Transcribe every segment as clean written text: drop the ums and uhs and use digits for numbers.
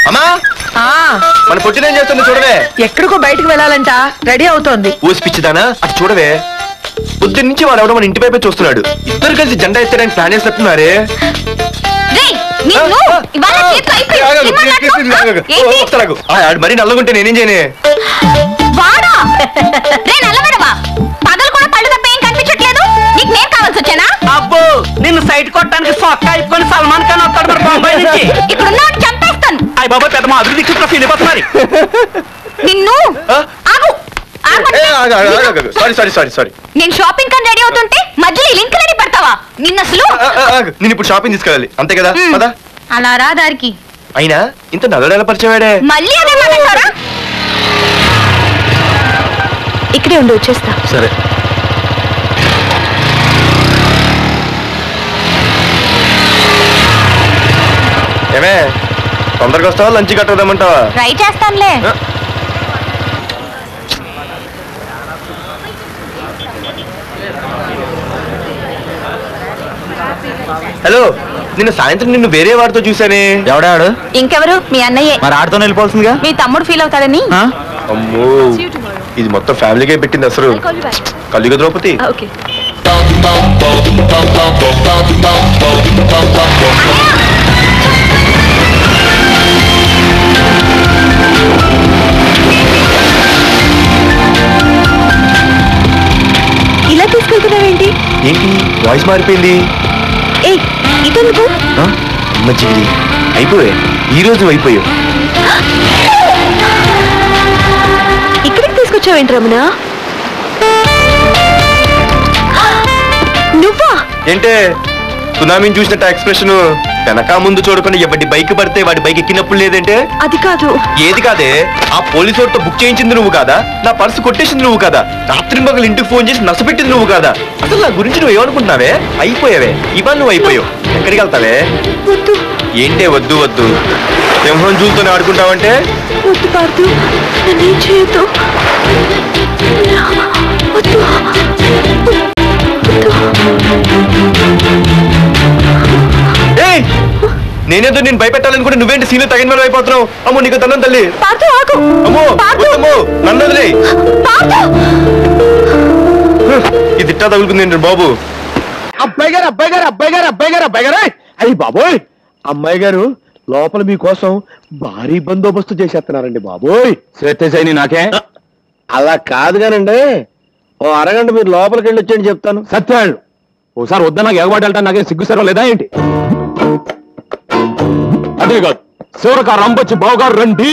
అమ్మా మన పొట్టిన ఏం చేస్తుంది చూడవే. ఎక్కడికో బయటకు వెళ్ళాలంట, రెడీ అవుతోంది. ఊసిపిచ్చిదానా అటు చూడవే. పొద్దున్న నుంచి వాడు ఎవడో మన ఇంటి వైపే చూస్తున్నాడు. ఇద్దరు కలిసి జెండా ఎత్తడానికి ప్లాన్ చేస్తున్నారే. మరీ నల్లగుంటే నేనేం చేయనే. అబ్బో నిన్ను సైట్ కొట్టడానికి సొక్క అయిపోయి సల్మాన్ ఖాన్ వస్తాడు మరి బొంబాయి నుంచి. చంపేస్తాను. అయ్య బాబా పెద్ద మా అభివృద్ధి చుట్టూ ఫీల్ అయిపోతున్నారు. నిన్ను సారీ నేను షాపింగ్ కని రెడీ అవుతుంటే మధ్యలో లింక్ రెడీ పెడతావా? నిన్న అసలు నేను ఇప్పుడు షాపింగ్ తీసుకెళ్ళాలి అంతే కదా. పద. అలా రా దారికి. అయినా ఇంత నల్లడేలా పరిచయవాడే. మళ్ళీ అదే మాట్లాడతారా? ఇక్కడే ఉండి వచ్చేస్తా. సరే. ఏమే తొందరగా వస్తావా లంచ్ కట్టదామంటావా? ట్రై చేస్తానులే. హలో, నిన్న సాయంత్రం నిన్ను వేరే వాడితో చూసానే. ఎవడాడు? ఇంకెవరు? మీ అన్నయ్యే. మరి ఆడుతో వెళ్ళిపోతుందిగా. మీ తమ్ముడు ఫీల్ అవుతాడని. అమ్మో, ఇది మొత్తం ఫ్యామిలీకే పెట్టింది అసలు. కలియుగ ద్రౌపది. ఇలా తీసుకెళ్తున్నావేంటి? ఏంటి వాయిస్ మారిపోయింది? ఇదెందుకు? మజ్జిగిరి అయిపోయా. ఈ రోజు అయిపోయావు. ఇక్కడికి తీసుకొచ్చావేంటి రమణ? నువ్వా? ఏంటే సునామీని చూసినట్టు ఎక్స్ప్రెషన్. వెనక ముందు చూడకుండా ఎవడి బైక్ పడితే వాడి బైక్ ఎక్కినప్పుడు లేదంటే. అది కాదు. ఏది కాదే? ఆ పోలీసు వాడితో బుక్ చేయించింది నువ్వు కాదా? నా పర్సు కొట్టేసింది నువ్వు కాదా? రాత్రి మగలు ఇంటికి ఫోన్ చేసి నష్టపెట్టింది నువ్వు కాదా? అసలు నా గురించి నువ్వు ఏమనుకుంటున్నావే? అయిపోయావే. ఇవాళ నువ్వు అయిపోయావు. ఎక్కడికి వెళ్తావే? ఏంటే వద్దు వద్దు సింహం జూలతోనే ఆడుకుంటావంటే? వద్దు పార్దు, నన్నేం చేయొద్దు. వద్దు. నేనేదో నేను భయపెట్టాలనుకుంటే నువ్వేంటి సీన్లు తగిన వాళ్ళు అయిపోతున్నావు. అమ్మో నీకు తన్నం తల్లి. అమ్మో నన్ను వదిలే. ఇది తిట్టా తగులుకుంది బాబు. అబ్బాయి గారు అయ్యి బాబోయ్, అమ్మాయి గారు లోపల మీకోసం భారీ బందోబస్తు చేసేస్తున్నారండి బాబోయ్. శ్వేతని నాకే అలా కాదు కానండి, ఓ అరగంట మీరు లోపలికి వెళ్ళి వచ్చేయండి చెప్తాను. సత్యాళ్ళు ఓసారి వద్దా నాకు ఎగబాటు వెళ్తాను. నాకేం సిగ్గు సర్వ లేదా ఏంటి? అదే కాదు, శివరక రంబొచ్చి బావగారు రండి.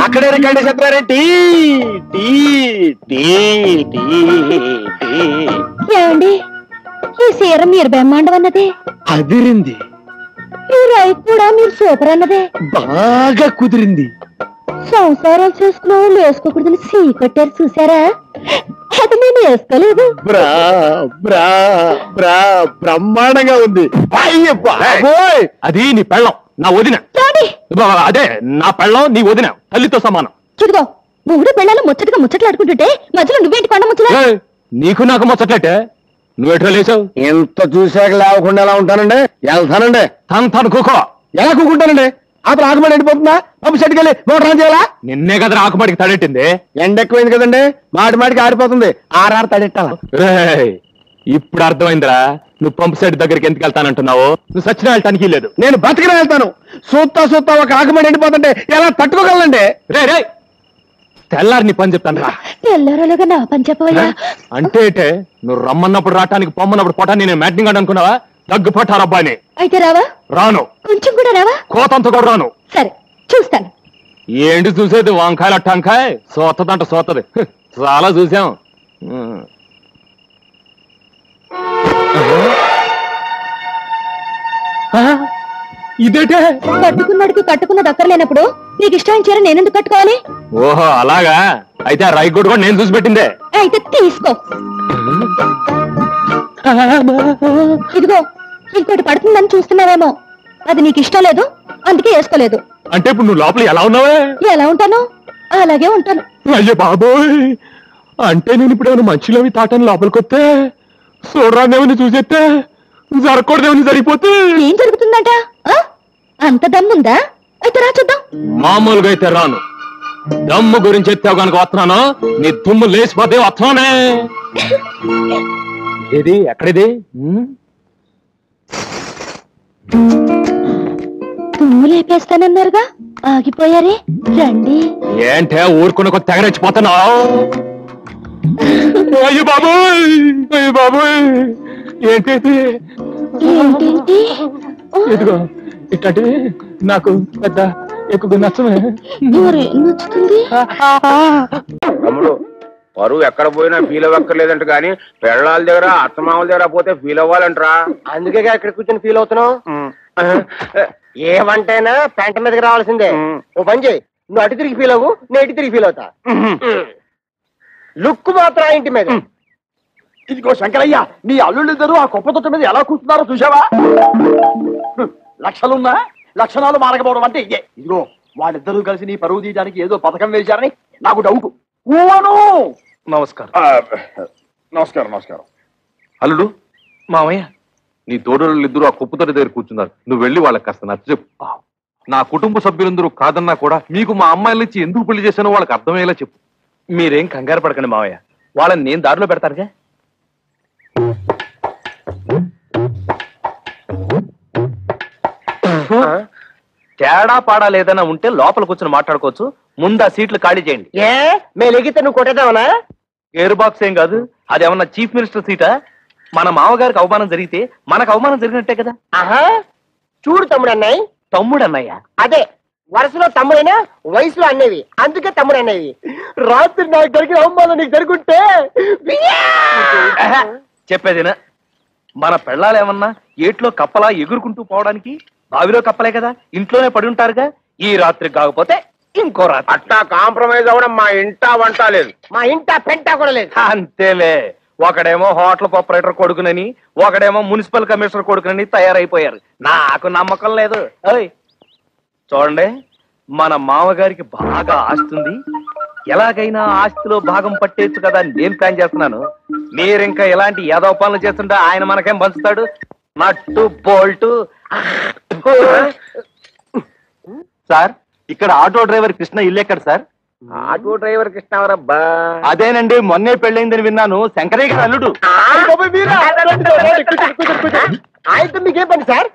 అక్కడే రికార్డు చెప్తారేంటి? ఏమండి, ఈ సీర మీరు బ్రహ్మాండం అన్నదే అదిరింది. ఈ రైతు కూడా మీరు సూపర్ అన్నదే బాగా కుదిరింది. సంసారాలు చేసుకున్న వాళ్ళు వేసుకోకూడదని సీ కొట్టారు చూసారా? అది నేను వేసుకోలేదు. బ్రహ్మాండంగా ఉంది. అది నీ పెళ్ళం, నా వదిన. అదే నా పెళ్ళం, నీ వదిన తల్లితో సమానం. ఇదిగో మూడు పిల్లలు ముచ్చట్లాడుకుంటుంటే మధ్యలో నువ్వేంటి కొండ ముచ్చట? నీకు నాకు ముచ్చట్లే. నువ్వెట్లా లేచావు? ఎంత చూసాక లేవకుండా ఎలా ఉంటానండి? వెళ్తానండి. తను కూకో. ఎలా కూకుంటానండి? అప్పుడు ఆకుమడి ఎండిపోతుందా? పంపు చెట్టుకెళ్ళి మోటార్ ఆన్ చేయాలా? నిన్నే కదా ఆకుమడికి తడెట్టింది. ఎండ ఎక్కువైంది కదండి, మాటికి ఆరిపోతుంది. ఆర్ఆర్ తడెట్టాలా? ఇప్పుడు అర్థమైందిరా నువ్వు పంపు సెట్ దగ్గరికి ఎందుకు వెళ్తానంటున్నావు. నువ్వు సచిన వెళ్ళటానికి లేదు. నేను బతికిన వెళ్తాను. సూత్తా ఒక ఆకుమడి ఎండిపోతుంటే ఎలా తట్టుకోగలండి? రే తెల్లారి నీ పని చెప్తాను రా. తెల్లారలుగా నా పని చెప్పవయ్యా. అంటే నువ్వు రమ్మన్నప్పుడు రావటానికి పొమ్మన్నప్పుడు పొటాన్ని నేను మ్యాటింగ్ అనుకున్నావా? దగ్గు పట్టారబ్బాని. అయితే రావా? రాను. కొంచెం కూడా రావా? కోతంత కూడా రాను. సరే చూస్తాను. ఏంటి చూసేది? వంకాయల టంకాయ సోతదంట సోతది. చాలా చూసాం. ఇదేటే? కట్టుకున్నాడికి కట్టుకున్న దక్కర్లేనప్పుడు నీకు ఇష్టమైన చీర నేనెందుకు కట్టుకోవాలి? ఓహో అలాగా. అయితే ఆ రైగుడు కూడా నేను చూసి పెట్టిందే. అయితే తీసుకో. ఇదిగో ఇంకోటి పడుతుందని చూస్తున్నావేమో. అది నీకు ఇష్టం లేదు, అందుకే వేసుకోలేదు. అంటే ఇప్పుడు నువ్వు లోపల ఎలా ఉన్నావే? ఎలా ఉంటాను అలాగే ఉంటాను. అయ్యో బాబోయ్, అంటే నేను ఇప్పుడు ఏమైనా మంచిలోవి తాటాను లోపలికి వస్తే చూడరానేమని చూసేస్తే జరగకూడదేమని జరిగిపోతే ఏం జరుగుతుందట ఆ? అంత దమ్ముందా అయితే రా చూద్దాం. మామూలుగా అయితే రాను. దమ్ము గురించి ఎత్తావు కనుక వస్తున్నాను. నీ దుమ్ము లేచిపోతే వస్తున్నానే. ఏది ఎక్కడిది? తుమ్ము లేపేస్తానన్నారుగా ఆగిపోయారే రండి. ఏంటే ఊరుకున్న కొద్ది తెగరెచ్చిపోతున్నావు? అయ్యో బాబోయ్, అయ్యో బాబోయ్, ఏంటి ఏంటేంటి ఇదిగో ఇట్లాంటివి నాకు పెద్ద ఎక్కువ నచ్చమే. మరేం నచ్చుతుంది? తమ్ముడు పరువు ఎక్కడ పోయినా ఫీల్ అవ్వక్కర్లేదంట కానీ పెళ్ళాల దగ్గర అత్తమామల దగ్గర పోతే ఫీల్ అవ్వాలంటరా. అందుకే ఇక్కడ కూర్చొని ఫీల్ అవుతున్నావు. ఏమంటైనా పెంట మీదకి రావాల్సిందే. ఓ పని చేయి, నువ్వు అటు తిరిగి ఫీల్ అవ్వు, నేను ఇటు తిరిగి ఫీల్ అవుతా. లుక్ మాత్రం ఆ ఇంటి మీద. ఇదిగో శంకరయ్య, నీ అల్లుళ్ళిద్దరూ ఆ కుప్ప తొట్ట మీద ఎలా కూర్చున్నారో చూసావా? లక్షలున్నా లక్షణాలు మారకపోవడం అంటే ఇదే. ఇదిగో వాళ్ళిద్దరూ కలిసి నీ పరువు తీయడానికి ఏదో పథకం వేశారని నాకు డౌట్. నమస్కారం. నమస్కారం నమస్కారం. అల్లుడు, మామయ్య, నీ తోడోళ్ళు ఇద్దరు ఆ కుప్పతోటి దగ్గర కూర్చున్నారు. నువ్వు వెళ్ళి వాళ్ళకి కాస్త నచ్చ చెప్పు. నా కుటుంబ సభ్యులందరూ కాదన్నా కూడా మీకు మా అమ్మాయిల నుంచి ఎందుకు పెళ్లి చేశానో వాళ్ళకి అర్థమయ్యేలా చెప్పు. మీరేం కంగారు పడకండి మామయ్య, వాళ్ళని నేను దారిలో పెడతానుగా. తేడా పాడా లేదన్నా ఉంటే లోపల కూర్చొని మాట్లాడుకోవచ్చు. ముందు ఆ సీట్లు ఖాళీ చేయండి. ఏ మేము ఎగితే నువ్వు కొట్టేద్దామనా? ఎయిర్ బాక్స్ ఏం కాదు, అదేమన్నా చీఫ్ మినిస్టర్ సీటా? మన మామగారికి అవమానం జరిగితే మనకు అవమానం జరిగినట్టే కదా. ఆహా, చూడు తమ్ముడు అన్నయ్య. తమ్ముడు అన్నయ్య అదే వరుసలో తమ్ముడైనా వయసులో అన్నవి, అందుకే తమ్ముడు అన్నవి. రాత్రి నాకు జరిగిన అవమానం నీకు జరుగుంటే చెప్పేదినా, మన పెళ్ళాలు ఏమన్నా ఏట్లో కప్పలా ఎగురుకుంటూ పోవడానికి బావిలో కప్పలే కదా, ఇంట్లోనే పడి ఉంటారుగా. ఈ రాత్రి కాకపోతే ఇంకో రాత్రి. అట్టా కాంప్రమైజ్ అవ్వడం మా ఇంటా వంట లేదు, మా ఇంటా పెంటా కూడా లేదు. అంతేలే, ఒకడేమో హోటల్ ఆపరేటర్ కొడుకునని, ఒకడేమో మున్సిపల్ కమిషనర్ కొడుకునని తయారైపోయారు. నాకు నమ్మకం లేదు. ఓయ్ చూడండి, మన మామగారికి బాగా ఆస్తుంది. ఎలాగైనా ఆస్తిలో భాగం పట్టేచ్చు కదా అని నేను ప్లాన్ చేస్తున్నాను. మీరింకా ఎలాంటి యాదవ పనులు చేస్తుంటే ఆయన మనకేం పంచుతాడు? నట్టు బోల్టు. సార్, ఇక్కడ ఆటో డ్రైవర్ కృష్ణ ఇల్లు ఎక్కడ సార్? Auto driver కృష్ణవరబ్బా. అదేనండి, మొన్నే పెళ్ళైందని విన్నాను. శంకరయ్య గారు అల్లుడు. ఆయనతో మీకేం పని సార్?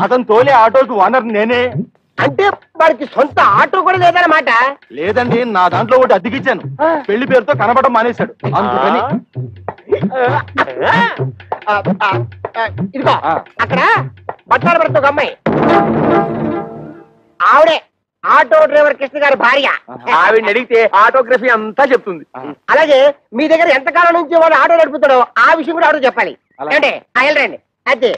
అతను తోలే ఆటోకి ఓనర్ నేనే. అంటే వాడికి సొంత ఆటో కూడా లేదన్నమాట. లేదండి, నా దాంట్లో ఒకటి అద్దెకిచ్చాను. పెళ్లి పేరుతో కనబడడం మానేశాడు, అందుకని. ఇదిగో అక్కడ బట్టాల భర్త ఒక అమ్మాయి, ఆవిడే ఆటో డ్రైవర్ కృష్ణ గారి భార్య. ఆవిడని అడిగితే ఆటోగ్రఫీ అంతా చెప్తుంది. అలాగే మీ దగ్గర ఎంతకాలం నుంచి వాడు ఆటో నడుపుతాడో ఆ విషయం కూడా ఆటో చెప్పాలి. అంటే వెళ్ళండి. అదే